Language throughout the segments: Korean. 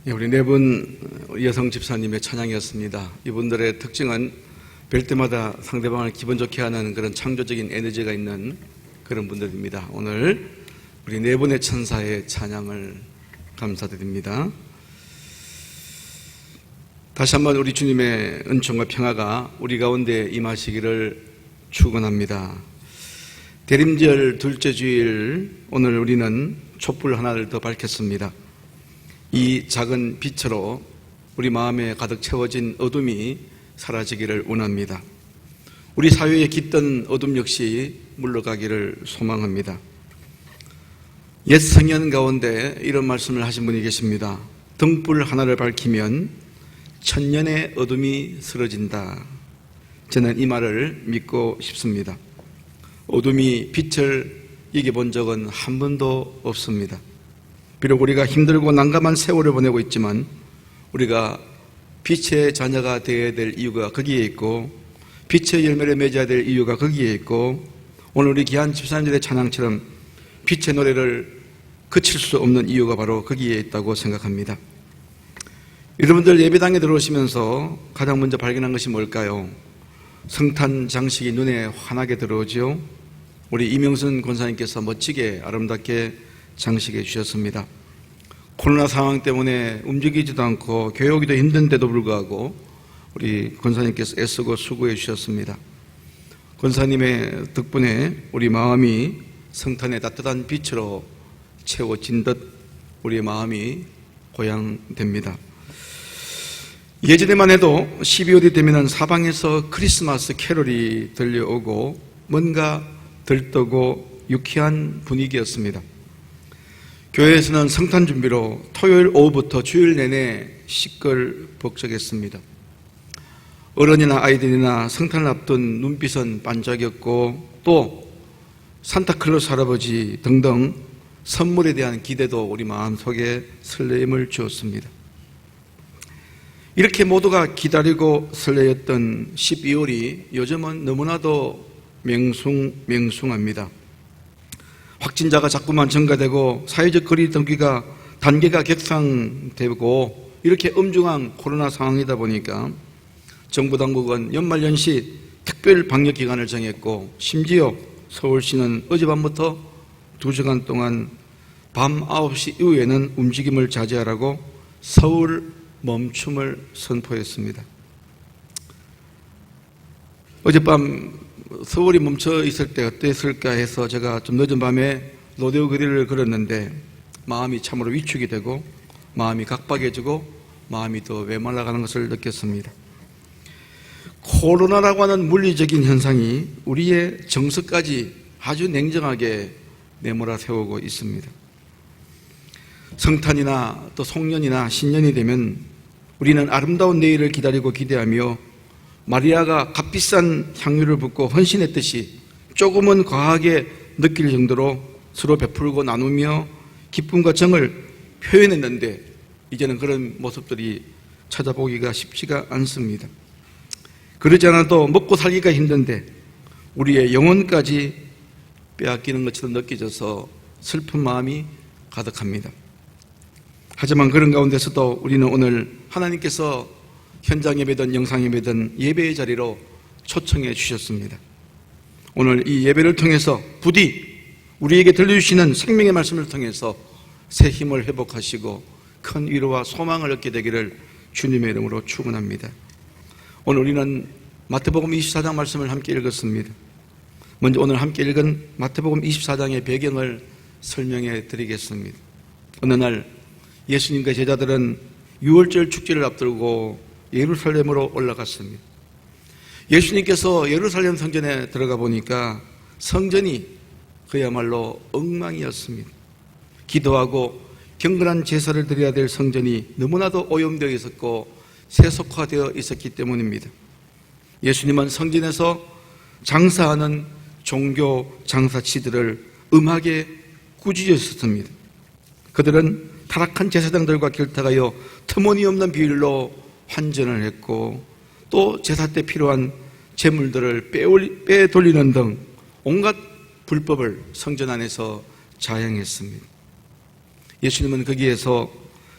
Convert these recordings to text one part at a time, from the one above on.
우리 네 분 여성 집사님의 찬양이었습니다. 이분들의 특징은 뵐 때마다 상대방을 기분 좋게 하는 그런 창조적인 에너지가 있는 그런 분들입니다. 오늘 우리 네 분의 천사의 찬양을 감사드립니다. 다시 한번 우리 주님의 은총과 평화가 우리 가운데 임하시기를 축원합니다. 대림절 둘째 주일, 오늘 우리는 촛불 하나를 더 밝혔습니다. 이 작은 빛으로 우리 마음에 가득 채워진 어둠이 사라지기를 원합니다. 우리 사회에 깃든 어둠 역시 물러가기를 소망합니다. 옛 성경 가운데 이런 말씀을 하신 분이 계십니다. 등불 하나를 밝히면 천년의 어둠이 쓰러진다. 저는 이 말을 믿고 싶습니다. 어둠이 빛을 이겨본 적은 한 번도 없습니다. 비록 우리가 힘들고 난감한 세월을 보내고 있지만 우리가 빛의 자녀가 되어야 될 이유가 거기에 있고, 빛의 열매를 맺어야 될 이유가 거기에 있고, 오늘 우리 귀한 집사님들의 찬양처럼 빛의 노래를 그칠 수 없는 이유가 바로 거기에 있다고 생각합니다. 여러분들 예배당에 들어오시면서 가장 먼저 발견한 것이 뭘까요? 성탄 장식이 눈에 환하게 들어오죠. 우리 이명순 권사님께서 멋지게 아름답게 장식해 주셨습니다. 코로나 상황 때문에 움직이지도 않고 교회 오기도 힘든데도 불구하고 우리 권사님께서 애쓰고 수고해 주셨습니다. 권사님의 덕분에 우리 마음이 성탄의 따뜻한 빛으로 채워진 듯 우리의 마음이 고향됩니다. 예전에만 해도 12월이 되면 사방에서 크리스마스 캐롤이 들려오고 뭔가 들떠고 유쾌한 분위기였습니다. 교회에서는 성탄 준비로 토요일 오후부터 주일 내내 시끌벅적했습니다. 어른이나 아이들이나 성탄을 앞둔 눈빛은 반짝였고, 또 산타클로스 할아버지 등등 선물에 대한 기대도 우리 마음속에 설레임을 주었습니다. 이렇게 모두가 기다리고 설레었던 12월이 요즘은 너무나도 맹숭합니다. 확진자가 자꾸만 증가되고 사회적 거리 두기가 단계가 격상되고 이렇게 엄중한 코로나 상황이다 보니까 정부 당국은 연말연시 특별 방역 기간을 정했고, 심지어 서울시는 어젯밤부터 2시간 동안 밤 9시 이후에는 움직임을 자제하라고 서울 멈춤을 선포했습니다. 어젯밤 서울이 멈춰 있을 때 어땠을까 해서 제가 좀 늦은 밤에 로데오 거리를 걸었는데 마음이 참으로 위축이 되고 마음이 각박해지고 마음이 더 메말라가는 것을 느꼈습니다. 코로나라고 하는 물리적인 현상이 우리의 정서까지 아주 냉정하게 내몰아 세우고 있습니다. 성탄이나 또 송년이나 신년이 되면 우리는 아름다운 내일을 기다리고 기대하며 마리아가 값비싼 향유를 붓고 헌신했듯이 조금은 과하게 느낄 정도로 서로 베풀고 나누며 기쁨과 정을 표현했는데, 이제는 그런 모습들이 찾아보기가 쉽지가 않습니다. 그러지 않아도 먹고 살기가 힘든데 우리의 영혼까지 빼앗기는 것처럼 느껴져서 슬픈 마음이 가득합니다. 하지만 그런 가운데서도 우리는 오늘 하나님께서 현장 예배든 영상 예배든 예배의 자리로 초청해 주셨습니다. 오늘 이 예배를 통해서 부디 우리에게 들려주시는 생명의 말씀을 통해서 새 힘을 회복하시고 큰 위로와 소망을 얻게 되기를 주님의 이름으로 축원합니다. 오늘 우리는 마태복음 24장 말씀을 함께 읽었습니다. 먼저 오늘 함께 읽은 마태복음 24장의 배경을 설명해 드리겠습니다. 어느 날 예수님과 제자들은 유월절 축제를 앞두고 예루살렘으로 올라갔습니다. 예수님께서 예루살렘 성전에 들어가 보니까 성전이 그야말로 엉망이었습니다. 기도하고 경건한 제사를 드려야 될 성전이 너무나도 오염되어 있었고 세속화되어 있었기 때문입니다. 예수님은 성전에서 장사하는 종교 장사치들을 음하게 꾸짖으셨습니다. 그들은 타락한 제사장들과 결탁하여 터무니없는 비율로 환전을 했고, 또 제사 때 필요한 재물들을 빼돌리는 등 온갖 불법을 성전 안에서 자행했습니다. 예수님은 거기에서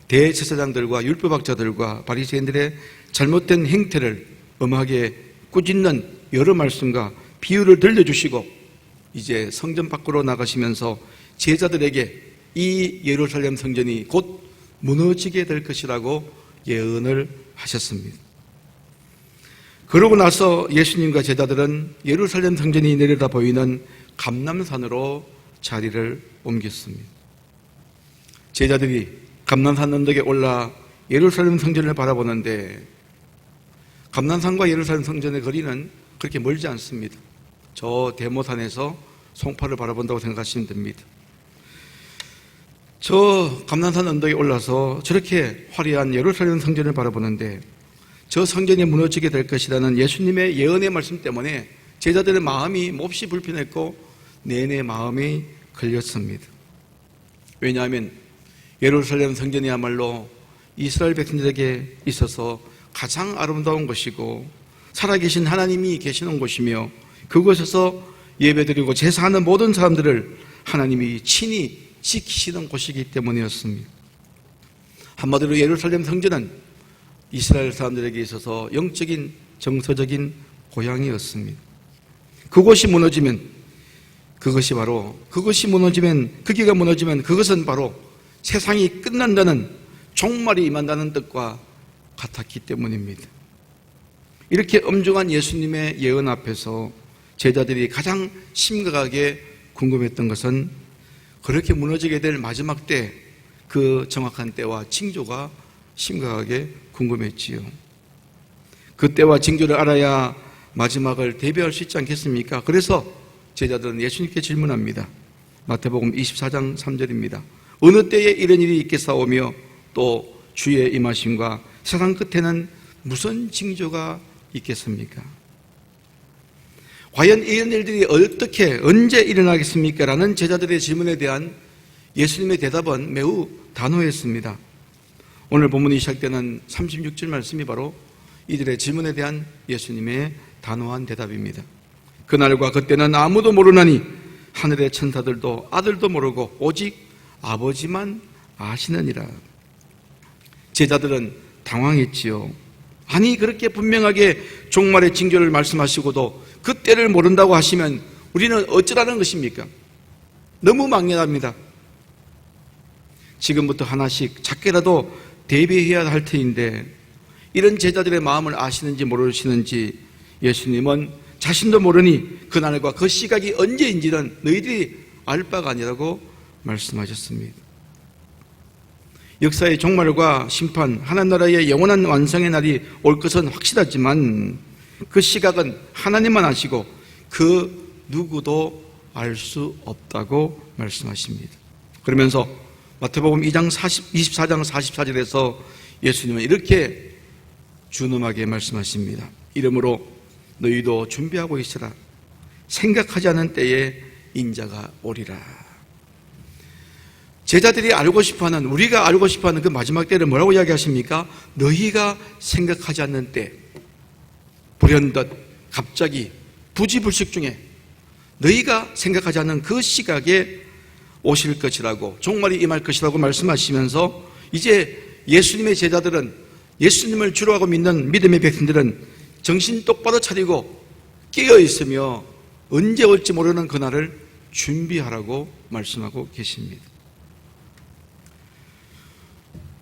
대제사장들과 율법학자들과 바리새인들의 잘못된 행태를 엄하게 꾸짖는 여러 말씀과 비유를 들려주시고 이제 성전 밖으로 나가시면서 제자들에게 이 예루살렘 성전이 곧 무너지게 될 것이라고 예언을 하셨습니다. 그러고 나서 예수님과 제자들은 예루살렘 성전이 내려다 보이는 감람산으로 자리를 옮겼습니다. 제자들이 감람산 언덕에 올라 예루살렘 성전을 바라보는데 감람산과 예루살렘 성전의 거리는 그렇게 멀지 않습니다. 저 대모산에서 송파를 바라본다고 생각하시면 됩니다. 저 감람산 언덕에 올라서 저렇게 화려한 예루살렘 성전을 바라보는데 저 성전이 무너지게 될 것이라는 예수님의 예언의 말씀 때문에 제자들의 마음이 몹시 불편했고 내내 마음이 걸렸습니다. 왜냐하면 예루살렘 성전이야말로 이스라엘 백성들에게 있어서 가장 아름다운 곳이고 살아계신 하나님이 계시는 곳이며 그곳에서 예배드리고 제사하는 모든 사람들을 하나님이 친히 지키시는 곳이기 때문이었습니다. 한마디로 예루살렘 성전은 이스라엘 사람들에게 있어서 영적인 정서적인 고향이었습니다. 그곳이 무너지면 거기가 무너지면 그것은 바로 세상이 끝난다는 종말이 임한다는 뜻과 같았기 때문입니다. 이렇게 엄중한 예수님의 예언 앞에서 제자들이 가장 심각하게 궁금했던 것은 그렇게 무너지게 될 마지막 때, 그 정확한 때와 징조가 심각하게 궁금했지요. 그 때와 징조를 알아야 마지막을 대비할 수 있지 않겠습니까? 그래서 제자들은 예수님께 질문합니다. 마태복음 24장 3절입니다. 어느 때에 이런 일이 있겠사오며 또 주의 임하심과 세상 끝에는 무슨 징조가 있겠습니까? 과연 이런 일들이 어떻게 언제 일어나겠습니까? 라는 제자들의 질문에 대한 예수님의 대답은 매우 단호했습니다. 오늘 본문이 시작되는 36절 말씀이 바로 이들의 질문에 대한 예수님의 단호한 대답입니다. 그날과 그때는 아무도 모르나니 하늘의 천사들도 아들도 모르고 오직 아버지만 아시느니라. 제자들은 당황했지요. 아니 그렇게 분명하게 종말의 징조를 말씀하시고도 그 때를 모른다고 하시면 우리는 어쩌라는 것입니까? 너무 막연합니다. 지금부터 하나씩 작게라도 대비해야 할 터인데 이런 제자들의 마음을 아시는지 모르시는지 예수님은 자신도 모르니 그날과 그 시각이 언제인지는 너희들이 알 바가 아니라고 말씀하셨습니다. 역사의 종말과 심판, 하나나라의 영원한 완성의 날이 올 것은 확실하지만 그 시각은 하나님만 아시고 그 누구도 알 수 없다고 말씀하십니다. 그러면서 마태복음 24장 44절에서 예수님은 이렇게 준엄하게 말씀하십니다. 이러므로 너희도 준비하고 있으라. 생각하지 않은 때에 인자가 오리라. 제자들이 알고 싶어하는, 우리가 알고 싶어하는 그 마지막 때를 뭐라고 이야기하십니까? 너희가 생각하지 않는 때, 불현듯 갑자기 부지불식 중에 너희가 생각하지 않는 그 시각에 오실 것이라고, 종말이 임할 것이라고 말씀하시면서 이제 예수님의 제자들은, 예수님을 주로 하고 믿는 믿음의 백성들은 정신 똑바로 차리고 깨어 있으며 언제 올지 모르는 그날을 준비하라고 말씀하고 계십니다.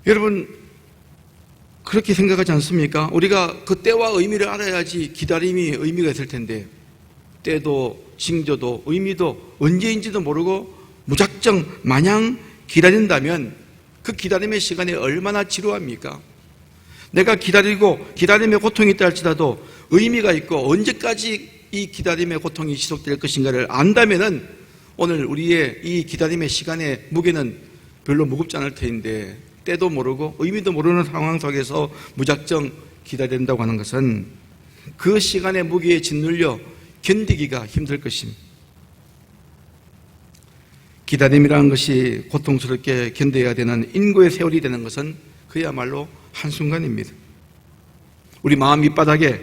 여러분 그렇게 생각하지 않습니까? 우리가 그 때와 의미를 알아야지 기다림이 의미가 있을 텐데 때도 징조도 의미도 언제인지도 모르고 무작정 마냥 기다린다면 그 기다림의 시간이 얼마나 지루합니까? 내가 기다리고 기다림의 고통이 있다 할지라도 의미가 있고 언제까지 이 기다림의 고통이 지속될 것인가를 안다면은 오늘 우리의 이 기다림의 시간의 무게는 별로 무겁지 않을 텐데 때도 모르고 의미도 모르는 상황 속에서 무작정 기다린다고 하는 것은 그 시간의 무게에 짓눌려 견디기가 힘들 것입니다. 기다림이라는 것이 고통스럽게 견뎌야 되는 인고의 세월이 되는 것은 그야말로 한순간입니다. 우리 마음 밑바닥에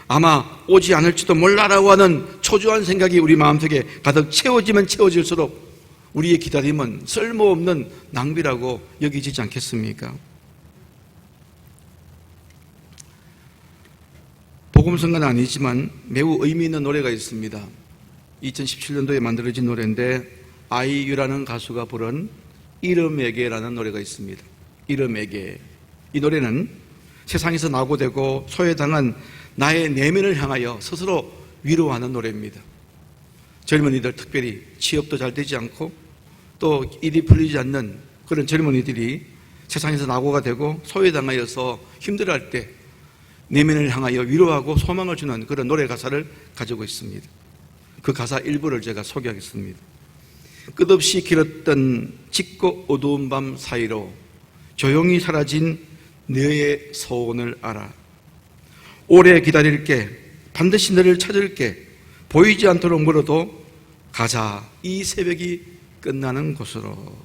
아마 오지 않을지도 몰라라고 하는 초조한 생각이 우리 마음속에 가득 채워지면 채워질수록 우리의 기다림은 쓸모없는 낭비라고 여기지지 않겠습니까? 복음성가는 아니지만 매우 의미 있는 노래가 있습니다. 2017년도에 만들어진 노래인데 아이유라는 가수가 부른 이름에게라는 노래가 있습니다. 이름에게. 이 노래는 세상에서 낙오되고 소외당한 나의 내면을 향하여 스스로 위로하는 노래입니다. 젊은이들, 특별히 취업도 잘 되지 않고 또 일이 풀리지 않는 그런 젊은이들이 세상에서 낙오가 되고 소외당하여서 힘들어할 때 내면을 향하여 위로하고 소망을 주는 그런 노래 가사를 가지고 있습니다. 그 가사 일부를 제가 소개하겠습니다. 끝없이 길었던 짙고 어두운 밤 사이로 조용히 사라진 너의 소원을 알아. 오래 기다릴게. 반드시 너를 찾을게. 보이지 않도록 멀어도 가자. 이 새벽이 끝나는 곳으로.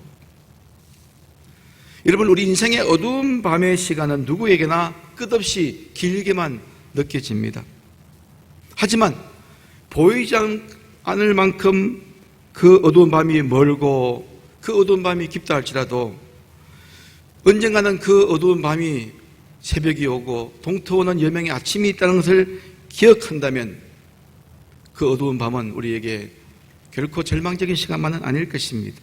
여러분, 우리 인생의 어두운 밤의 시간은 누구에게나 끝없이 길게만 느껴집니다. 하지만 보이지 않을 만큼 그 어두운 밤이 멀고 그 어두운 밤이 깊다 할지라도 언젠가는 그 어두운 밤이 새벽이 오고 동트오는 여명의 아침이 있다는 것을 기억한다면 그 어두운 밤은 우리에게 결코 절망적인 시간만은 아닐 것입니다.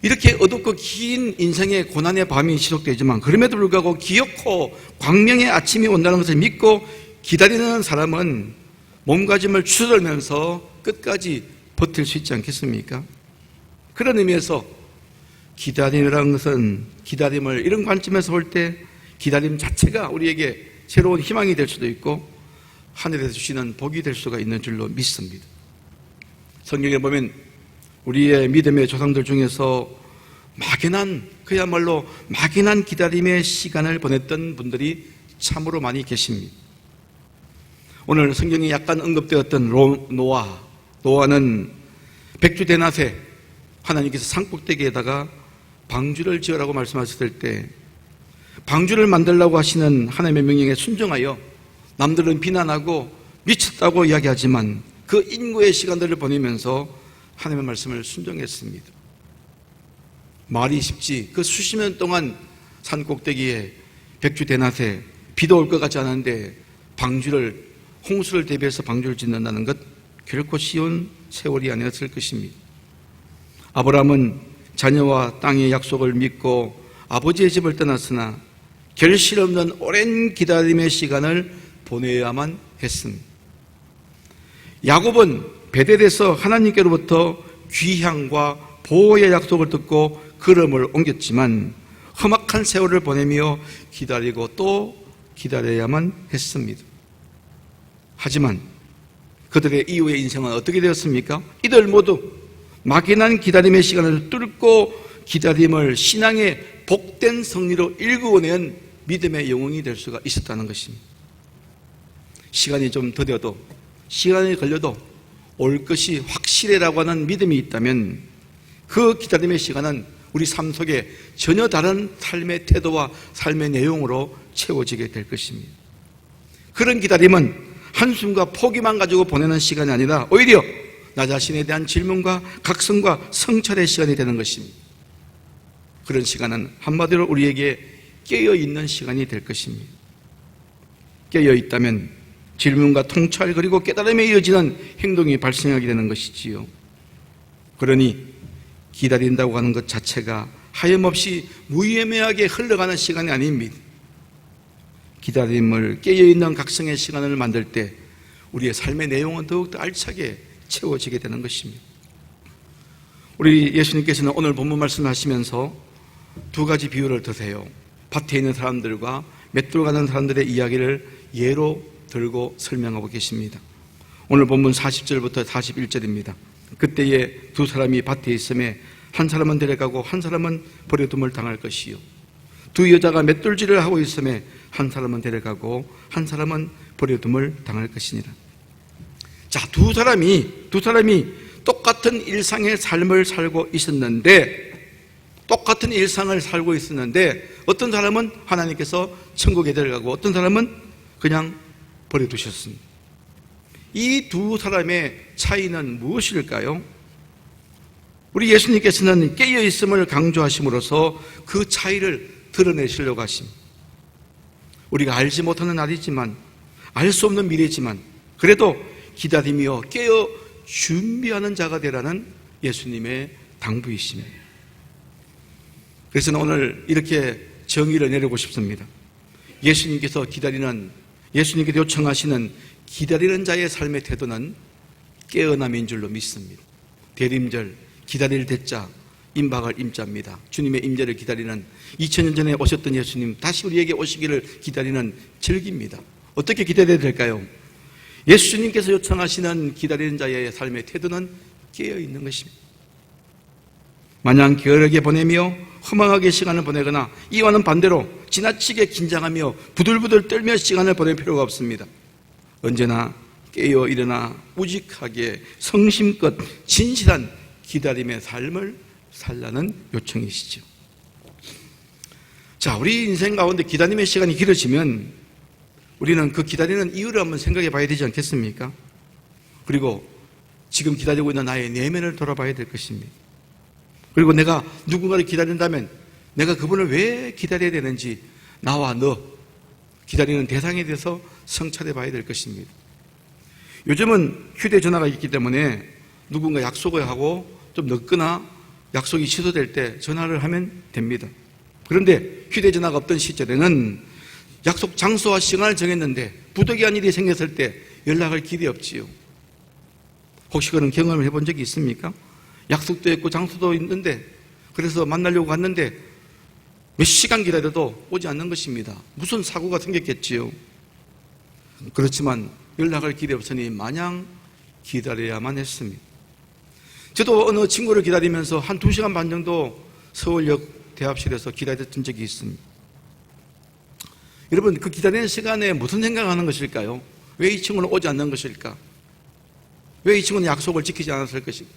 이렇게 어둡고 긴 인생의 고난의 밤이 지속되지만 그럼에도 불구하고 기어코 광명의 아침이 온다는 것을 믿고 기다리는 사람은 몸가짐을 추스르면서 끝까지 버틸 수 있지 않겠습니까? 그런 의미에서 기다림이라는 것은 기다림을 이런 관점에서 볼 때 기다림 자체가 우리에게 새로운 희망이 될 수도 있고 하늘에서 주시는 복이 될 수가 있는 줄로 믿습니다. 성경에 보면 우리의 믿음의 조상들 중에서 그야말로 막연한 기다림의 시간을 보냈던 분들이 참으로 많이 계십니다. 오늘 성경에 약간 언급되었던 노아는 백주대낮에 하나님께서 산꼭대기에다가 방주를 지으라고 말씀하셨을 때 방주를 만들라고 하시는 하나님의 명령에 순종하여 남들은 비난하고 미쳤다고 이야기하지만 그 인고의 시간들을 보내면서 하나님의 말씀을 순종했습니다. 말이 쉽지 그 수십 년 동안 산꼭대기에 백주대낮에 비도 올 것 같지 않은데 홍수를 대비해서 방주를 짓는다는 것 결코 쉬운 세월이 아니었을 것입니다. 아브라함은 자녀와 땅의 약속을 믿고 아버지의 집을 떠났으나 결실 없는 오랜 기다림의 시간을 보내야만 했습니다. 야곱은 베델에서 하나님께로부터 귀향과 보호의 약속을 듣고 걸음을 옮겼지만 험악한 세월을 보내며 기다리고 또 기다려야만 했습니다. 하지만 그들의 이후의 인생은 어떻게 되었습니까? 이들 모두 막연한 기다림의 시간을 뚫고 기다림을 신앙의 복된 승리로 일구어낸 믿음의 영웅이 될 수가 있었다는 것입니다. 시간이 좀 더뎌도 시간이 걸려도 올 것이 확실해라고 하는 믿음이 있다면 그 기다림의 시간은 우리 삶 속에 전혀 다른 삶의 태도와 삶의 내용으로 채워지게 될 것입니다. 그런 기다림은 한숨과 포기만 가지고 보내는 시간이 아니라 오히려 나 자신에 대한 질문과 각성과 성찰의 시간이 되는 것입니다. 그런 시간은 한마디로 우리에게 깨어있는 시간이 될 것입니다. 깨어있다면 질문과 통찰 그리고 깨달음에 이어지는 행동이 발생하게 되는 것이지요. 그러니 기다린다고 하는 것 자체가 하염없이 무의미하게 흘러가는 시간이 아닙니다. 기다림을 깨어있는 각성의 시간을 만들 때 우리의 삶의 내용은 더욱더 알차게 채워지게 되는 것입니다. 우리 예수님께서는 오늘 본문 말씀하시면서 두 가지 비유를 드세요. 밭에 있는 사람들과 맷돌 가는 사람들의 이야기를 예로 들고 설명하고 계십니다. 오늘 본문 40절부터 41절입니다. 그때에 두 사람이 밭에 있음에 한 사람은 데려가고 한 사람은 버려둠을 당할 것이요. 두 여자가 맷돌질을 하고 있음에 한 사람은 데려가고 한 사람은 버려둠을 당할 것이니라. 자, 두 사람이 똑같은 일상의 삶을 살고 있었는데 어떤 사람은 하나님께서 천국에 데려가고 어떤 사람은 그냥 버려두셨습니다. 이 두 사람의 차이는 무엇일까요? 우리 예수님께서는 깨어있음을 강조하심으로써 그 차이를 드러내시려고 하십니다. 우리가 알지 못하는 날이지만 알 수 없는 미래지만 그래도 기다리며 깨어 준비하는 자가 되라는 예수님의 당부이십니다. 그래서 오늘 이렇게 정의를 내리고 싶습니다. 예수님께서 요청하시는 기다리는 자의 삶의 태도는 깨어남인 줄로 믿습니다. 대림절, 기다릴 대자, 임박할 임자입니다. 주님의 임재를 기다리는 2000년 전에 오셨던 예수님 다시 우리에게 오시기를 기다리는 절기입니다. 어떻게 기다려야 될까요? 예수님께서 요청하시는 기다리는 자의 삶의 태도는 깨어있는 것입니다. 마냥 게으르게 보내며 허망하게 시간을 보내거나 이와는 반대로 지나치게 긴장하며 부들부들 떨며 시간을 보낼 필요가 없습니다. 언제나 깨어 일어나 우직하게 성심껏 진실한 기다림의 삶을 살라는 요청이시죠. 자, 우리 인생 가운데 기다림의 시간이 길어지면 우리는 그 기다리는 이유를 한번 생각해 봐야 되지 않겠습니까? 그리고 지금 기다리고 있는 나의 내면을 돌아봐야 될 것입니다. 그리고 내가 누군가를 기다린다면 내가 그분을 왜 기다려야 되는지 나와 너 기다리는 대상에 대해서 성찰해 봐야 될 것입니다. 요즘은 휴대전화가 있기 때문에 누군가 약속을 하고 좀 늦거나 약속이 취소될 때 전화를 하면 됩니다. 그런데 휴대전화가 없던 시절에는 약속 장소와 시간을 정했는데 부득이한 일이 생겼을 때 연락할 길이 없지요. 혹시 그런 경험을 해본 적이 있습니까? 약속도 있고 장소도 있는데 그래서 만나려고 갔는데 몇 시간 기다려도 오지 않는 것입니다. 무슨 사고가 생겼겠지요. 그렇지만 연락할 길이 없으니 마냥 기다려야만 했습니다. 저도 어느 친구를 기다리면서 한 2시간 반 정도 서울역 대합실에서 기다렸던 적이 있습니다. 여러분, 그 기다리는 시간에 무슨 생각하는 것일까요? 왜 이 친구는 오지 않는 것일까? 왜 이 친구는 약속을 지키지 않았을 것일까?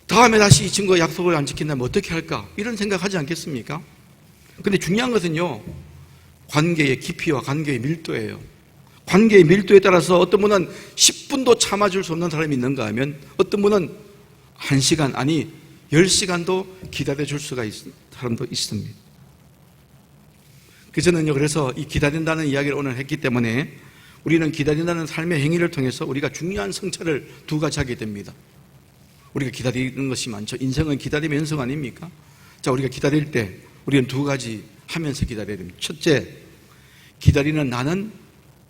다음에 다시 이 친구가 약속을 안 지킨다면 어떻게 할까? 이런 생각하지 않겠습니까? 근데 중요한 것은요, 관계의 깊이와 관계의 밀도예요. 관계의 밀도에 따라서 어떤 분은 10분도 참아줄 수 없는 사람이 있는가 하면 어떤 분은 1시간, 아니 10시간도 기다려줄 수가 있는 사람도 있습니다. 그래서 이 기다린다는 이야기를 오늘 했기 때문에 우리는 기다린다는 삶의 행위를 통해서 우리가 중요한 성찰을 2가지 하게 됩니다. 우리가 기다리는 것이 많죠. 인생은 기다림의 연속 아닙니까? 자, 우리가 기다릴 때 우리는 2가지 하면서 기다려야 됩니다. 첫째, 기다리는 나는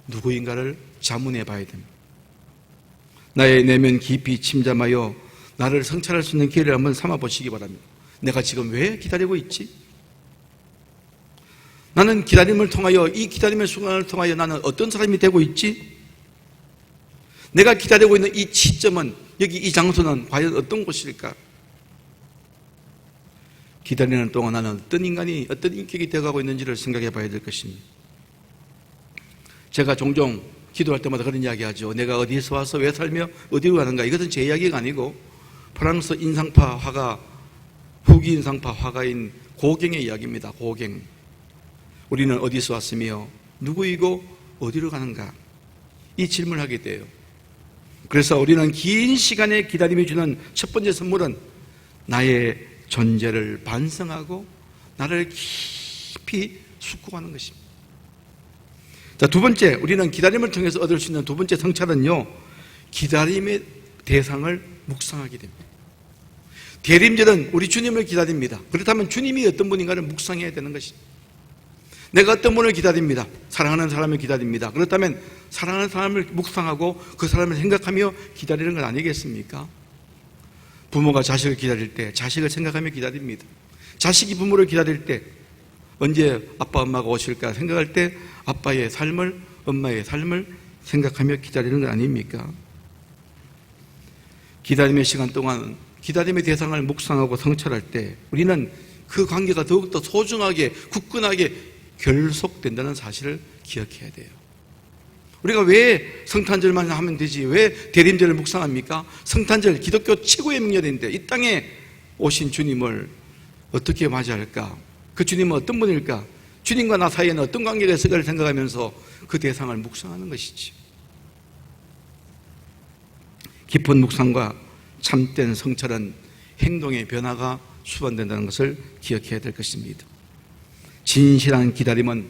누구인가를 자문해 봐야 됩니다. 나의 내면 깊이 침잠하여 나를 성찰할 수 있는 기회를 한번 삼아 보시기 바랍니다. 내가 지금 왜 기다리고 있지? 나는 기다림을 통하여, 이 기다림의 순간을 통하여 나는 어떤 사람이 되고 있지? 내가 기다리고 있는 이 시점은, 여기 이 장소는 과연 어떤 곳일까? 기다리는 동안 나는 어떤 인간이, 어떤 인격이 되어가고 있는지를 생각해 봐야 될 것입니다. 제가 종종 기도할 때마다 그런 이야기 하죠. 내가 어디에서 와서 왜 살며 어디로 가는가? 이것은 제 이야기가 아니고 프랑스 인상파 화가, 후기 인상파 화가인 고갱의 이야기입니다. 고갱. 우리는 어디서 왔으며 누구이고 어디로 가는가? 이 질문을 하게 돼요. 그래서 우리는 긴 시간의 기다림이 주는 첫 번째 선물은 나의 존재를 반성하고 나를 깊이 숙고하는 것입니다. 자, 2번째, 우리는 기다림을 통해서 얻을 수 있는 2번째 성찰은요, 기다림의 대상을 묵상하게 됩니다. 대림절은 우리 주님을 기다립니다. 그렇다면 주님이 어떤 분인가를 묵상해야 되는 것입니다. 내가 어떤 분을 기다립니다. 사랑하는 사람을 기다립니다. 그렇다면 사랑하는 사람을 묵상하고 그 사람을 생각하며 기다리는 건 아니겠습니까? 부모가 자식을 기다릴 때 자식을 생각하며 기다립니다. 자식이 부모를 기다릴 때 언제 아빠 엄마가 오실까 생각할 때 아빠의 삶을, 엄마의 삶을 생각하며 기다리는 건 아닙니까? 기다림의 시간 동안 기다림의 대상을 묵상하고 성찰할 때 우리는 그 관계가 더욱더 소중하게, 굳건하게 결속된다는 사실을 기억해야 돼요. 우리가 왜 성탄절만 하면 되지, 왜 대림절을 묵상합니까? 성탄절, 기독교 최고의 명절인데 이 땅에 오신 주님을 어떻게 맞이할까? 그 주님은 어떤 분일까? 주님과 나 사이에는 어떤 관계가 있을까를 생각하면서 그 대상을 묵상하는 것이지. 깊은 묵상과 참된 성찰은 행동의 변화가 수반된다는 것을 기억해야 될 것입니다. 진실한 기다림은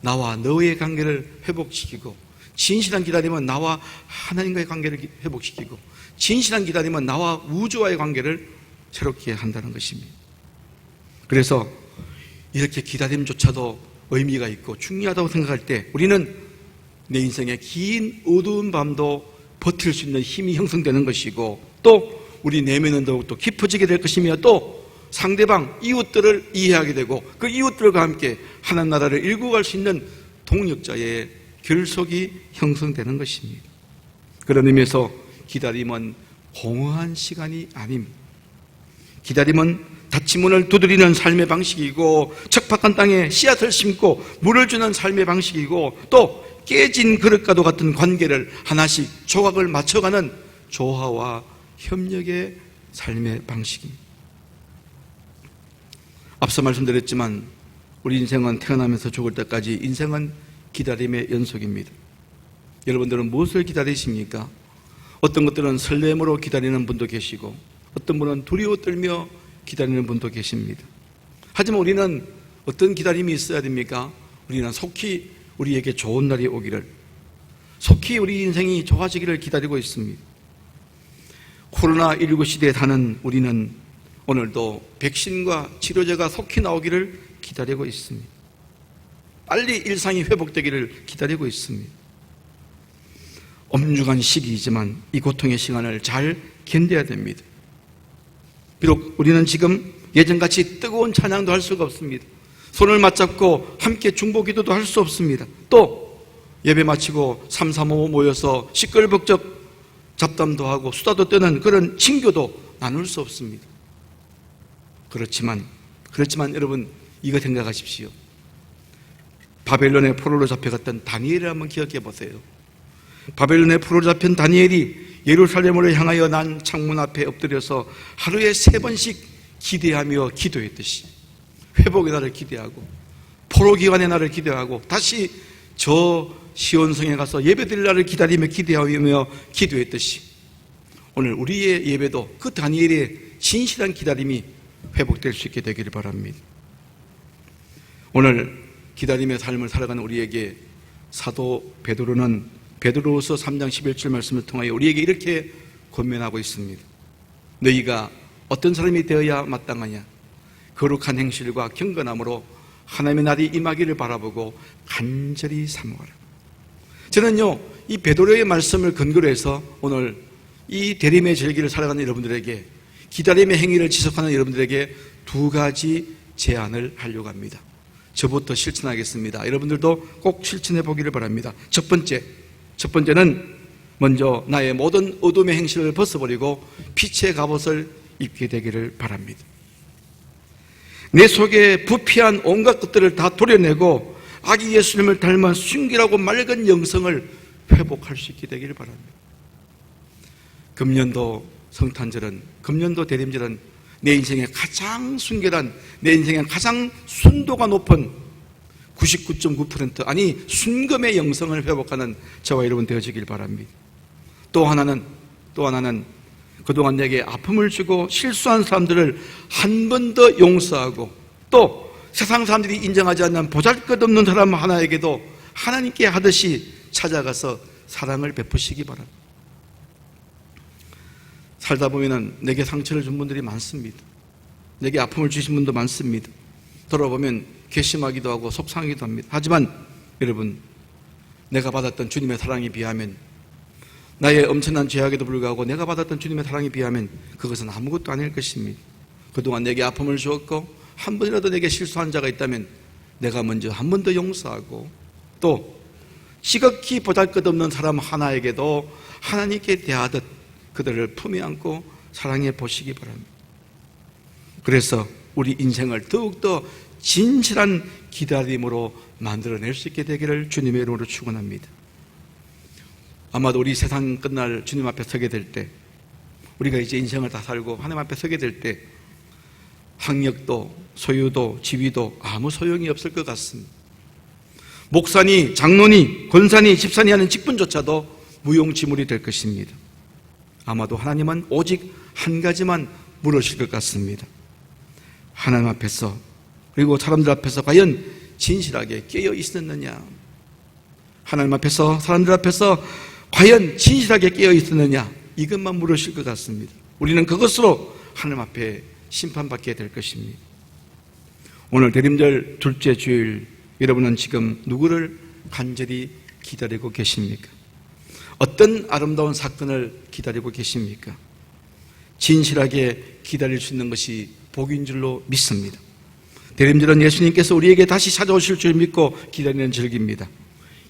나와 너의 관계를 회복시키고, 진실한 기다림은 나와 하나님과의 관계를 회복시키고, 진실한 기다림은 나와 우주와의 관계를 새롭게 한다는 것입니다. 그래서 이렇게 기다림조차도 의미가 있고 중요하다고 생각할 때 우리는 내 인생의 긴 어두운 밤도 버틸 수 있는 힘이 형성되는 것이고, 또 우리 내면은 더욱더 깊어지게 될 것이며, 또 상대방 이웃들을 이해하게 되고 그 이웃들과 함께 하나님 나라를 일구 갈 수 있는 동력자의 결속이 형성되는 것입니다. 그런 의미에서 기다림은 공허한 시간이 아닙니다. 기다림은 닫힌 문을 두드리는 삶의 방식이고, 척박한 땅에 씨앗을 심고 물을 주는 삶의 방식이고, 또 깨진 그릇과도 같은 관계를 하나씩 조각을 맞춰가는 조화와 협력의 삶의 방식입니다. 앞서 말씀드렸지만 우리 인생은 태어나면서 죽을 때까지 인생은 기다림의 연속입니다. 여러분들은 무엇을 기다리십니까? 어떤 것들은 설렘으로 기다리는 분도 계시고, 어떤 분은 두려워 떨며 기다리는 분도 계십니다. 하지만 우리는 어떤 기다림이 있어야 됩니까? 우리는 속히 우리에게 좋은 날이 오기를, 속히 우리 인생이 좋아지기를 기다리고 있습니다. 코로나19 시대에 사는 우리는 오늘도 백신과 치료제가 속히 나오기를 기다리고 있습니다. 빨리 일상이 회복되기를 기다리고 있습니다. 엄중한 시기이지만 이 고통의 시간을 잘 견뎌야 됩니다. 비록 우리는 지금 예전같이 뜨거운 찬양도 할 수가 없습니다. 손을 맞잡고 함께 중보기도도 할 수 없습니다. 또 예배 마치고 3, 3, 5 모여서 시끌벅적 잡담도 하고 수다도 떠는 그런 친교도 나눌 수 없습니다. 그렇지만 여러분, 이거 생각하십시오. 바벨론의 포로로 잡혀갔던 다니엘을 한번 기억해 보세요. 바벨론의 포로로 잡힌 다니엘이 예루살렘으로 향하여 난 창문 앞에 엎드려서 하루에 3번씩 기대하며 기도했듯이, 회복의 날을 기대하고 포로 기간의 날을 기대하고 다시 저 시온성에 가서 예배드릴 날을 기다리며 기대하며 기도했듯이, 오늘 우리의 예배도 그 다니엘의 진실한 기다림이 회복될 수 있게 되기를 바랍니다. 오늘 기다림의 삶을 살아가는 우리에게 사도 베드로는 베드로후서 3장 11절 말씀을 통하여 우리에게 이렇게 권면하고 있습니다. 너희가 어떤 사람이 되어야 마땅하냐? 거룩한 행실과 경건함으로 하나님의 날이 임하기를 바라보고 간절히 사모하라. 저는요, 이 베드로의 말씀을 근거로 해서 오늘 이 대림의 절기를 살아가는 여러분들에게, 기다림의 행위를 지속하는 여러분들에게 2가지 제안을 하려고 합니다. 저부터 실천하겠습니다. 여러분들도 꼭 실천해 보기를 바랍니다. 첫 번째는 먼저 나의 모든 어둠의 행실을 벗어버리고 빛의 갑옷을 입게 되기를 바랍니다. 내 속에 부패한 온갖 것들을 다 도려내고 아기 예수님을 닮은 순결하고 맑은 영성을 회복할 수 있게 되기를 바랍니다. 금년도 성탄절은, 금년도 대림절은 내 인생의 가장 순결한, 내 인생의 가장 순도가 높은 99.9% 아니 순금의 영성을 회복하는 저와 여러분 되어지길 바랍니다. 또 하나는 그동안 내게 아픔을 주고 실수한 사람들을 한 번 더 용서하고, 또 세상 사람들이 인정하지 않는 보잘것없는 사람 하나에게도 하나님께 하듯이 찾아가서 사랑을 베푸시기 바랍니다. 살다 보면은 내게 상처를 준 분들이 많습니다. 내게 아픔을 주신 분도 많습니다. 돌아보면 괘씸하기도 하고 속상하기도 합니다. 하지만 여러분, 내가 받았던 주님의 사랑에 비하면, 나의 엄청난 죄악에도 불구하고 내가 받았던 주님의 사랑에 비하면 그것은 아무것도 아닐 것입니다. 그동안 내게 아픔을 주었고 한 번이라도 내게 실수한 자가 있다면 내가 먼저 한 번 더 용서하고, 또 지극히 보잘것없는 사람 하나에게도 하나님께 대하듯 그들을 품에 안고 사랑해 보시기 바랍니다. 그래서 우리 인생을 더욱더 진실한 기다림으로 만들어낼 수 있게 되기를 주님의 이름으로 축원합니다. 아마도 우리 세상 끝날 주님 앞에 서게 될 때, 우리가 이제 인생을 다 살고 하나님 앞에 서게 될 때 학력도 소유도 지위도 아무 소용이 없을 것 같습니다. 목사니 장로니 권사니 집사니 하는 직분조차도 무용지물이 될 것입니다. 아마도 하나님은 오직 한 가지만 물으실 것 같습니다. 하나님 앞에서, 그리고 사람들 앞에서 과연 진실하게 깨어 있었느냐? 하나님 앞에서, 사람들 앞에서 과연 진실하게 깨어 있었느냐? 이것만 물으실 것 같습니다. 우리는 그것으로 하나님 앞에 심판받게 될 것입니다. 오늘 대림절 둘째 주일, 여러분은 지금 누구를 간절히 기다리고 계십니까? 어떤 아름다운 사건을 기다리고 계십니까? 진실하게 기다릴 수 있는 것이 복인 줄로 믿습니다. 대림절은 예수님께서 우리에게 다시 찾아오실 줄 믿고 기다리는 절기입니다.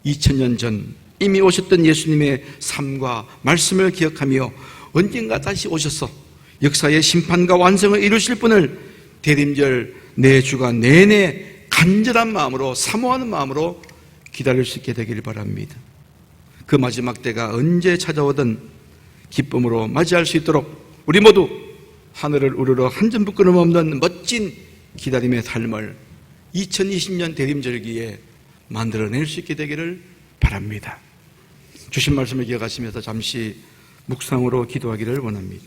2000년 전 이미 오셨던 예수님의 삶과 말씀을 기억하며 언젠가 다시 오셔서 역사의 심판과 완성을 이루실 분을 대림절 내 주간 내내 간절한 마음으로, 사모하는 마음으로 기다릴 수 있게 되기를 바랍니다. 그 마지막 때가 언제 찾아오든 기쁨으로 맞이할 수 있도록 우리 모두 하늘을 우러러 한 점 부끄럼 없는 멋진 기다림의 삶을 2020년 대림절기에 만들어낼 수 있게 되기를 바랍니다. 주신 말씀을 기억하시면서 잠시 묵상으로 기도하기를 원합니다.